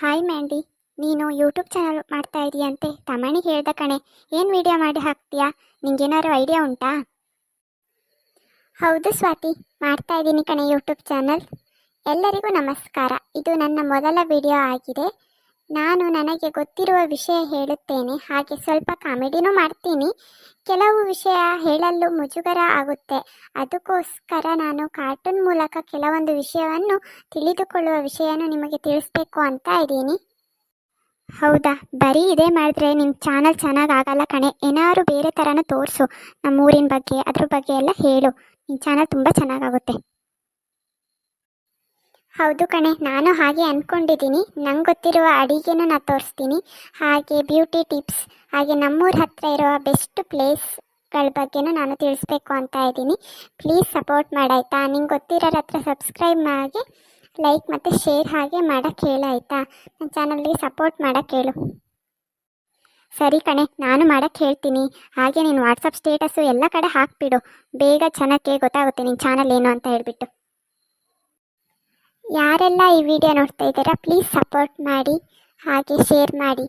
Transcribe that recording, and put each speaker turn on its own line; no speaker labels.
Hi ಮ್ಯಾಂಡಿ, ನೀನು YouTube channel ಮಾಡ್ತಾ ಇದೀಯಂತೆ ತಮಣಿಗೆ ಹೇಳ್ದ ಕಣೆ. ಏನು ವಿಡಿಯೋ ಮಾಡಿ ಹಾಕ್ತೀಯಾ? ನಿಂಗೇನಾದ್ರು ಐಡಿಯಾ ಉಂಟಾ? ಹೌದು ಸ್ವಾತಿ, ಮಾಡ್ತಾ ಇದ್ದೀನಿ ಕಣೆ ಯೂಟ್ಯೂಬ್ ಚಾನಲ್. ಎಲ್ಲರಿಗೂ ನಮಸ್ಕಾರ. ಇದು ನನ್ನ ಮೊದಲ ವಿಡಿಯೋ ಆಗಿದೆ. ನಾನು ನನಗೆ ಗೊತ್ತಿರುವ ವಿಷಯ ಹೇಳುತ್ತೇನೆ, ಹಾಗೆ ಸ್ವಲ್ಪ ಕಾಮಿಡಿನೂ ಮಾಡ್ತೀನಿ. ಕೆಲವು ವಿಷಯ ಹೇಳಲು ಮುಜುಗರ ಆಗುತ್ತೆ, ಅದಕ್ಕೋಸ್ಕರ ನಾನು ಕಾರ್ಟೂನ್ ಮೂಲಕ ಕೆಲವೊಂದು ವಿಷಯವನ್ನು ತಿಳಿದುಕೊಳ್ಳುವ ವಿಷಯನೂ ನಿಮಗೆ ತಿಳಿಸ್ಬೇಕು ಅಂತ ಇದ್ದೀನಿ. ಹೌದಾ, ಬರೀ ಇದೇ ಮಾಡಿದ್ರೆ ನಿಮ್ಮ ಚಾನಲ್ ಚೆನ್ನಾಗಿ ಆಗಲ್ಲ ಕಣೆ. ಏನಾದ್ರು ಬೇರೆ ಥರನೂ ತೋರಿಸು, ನಮ್ಮ ಊರಿನ ಬಗ್ಗೆ ಅದ್ರ ಬಗ್ಗೆ ಎಲ್ಲ ಹೇಳು. ನಿಮ್ಮ ಚಾನಲ್ ತುಂಬ ಚೆನ್ನಾಗಾಗುತ್ತೆ. ಹೌದು ಕಣೆ, ನಾನು ಹಾಗೆ ಅಂದ್ಕೊಂಡಿದ್ದೀನಿ. ನಂಗೆ ಗೊತ್ತಿರುವ ಅಡಿಗೆನೂ ನಾನು ತೋರಿಸ್ತೀನಿ, ಹಾಗೆ ಬ್ಯೂಟಿ ಟಿಪ್ಸ್, ಹಾಗೆ ನಮ್ಮೂರ ಹತ್ರ ಇರುವ ಬೆಸ್ಟ್ ಪ್ಲೇಸ್ಗಳ ಬಗ್ಗೆನೂ ನಾನು ತಿಳಿಸ್ಬೇಕು ಅಂತ ಇದ್ದೀನಿ. ಪ್ಲೀಸ್ ಸಪೋರ್ಟ್ ಮಾಡಾಯ್ತಾ? ನಿಂಗೆ ಗೊತ್ತಿರೋರ ಹತ್ರ ಸಬ್ಸ್ಕ್ರೈಬ್ ಮಾಡಿ, ಲೈಕ್ ಮತ್ತು ಶೇರ್ ಹಾಗೆ ಮಾಡೋಕ್ಕೆ ಹೇಳು ಆಯಿತಾ? ನನ್ನ ಚಾನಲ್ಗೆ ಸಪೋರ್ಟ್ ಮಾಡೋಕ್ಕೆ ಹೇಳು. ಸರಿ ಕಣೆ, ನಾನು ಮಾಡೋಕ್ಕೆ ಹೇಳ್ತೀನಿ. ಹಾಗೆ ನೀನು ವಾಟ್ಸಪ್ ಸ್ಟೇಟಸ್ಸು ಎಲ್ಲ ಕಡೆ ಹಾಕ್ಬಿಡು, ಬೇಗ ಜನಕ್ಕೆ ಗೊತ್ತಾಗುತ್ತೆ ನಿನ್ನ ಚಾನಲ್ ಏನು ಅಂತ ಹೇಳಿಬಿಟ್ಟು. ಯಾರೆಲ್ಲ ಈ ವಿಡಿಯೋ ನೋಡ್ತಾ ಇದ್ದೀರಾ ಪ್ಲೀಸ್ ಸಪೋರ್ಟ್ ಮಾಡಿ, ಹಾಗೆ ಶೇರ್ ಮಾಡಿ.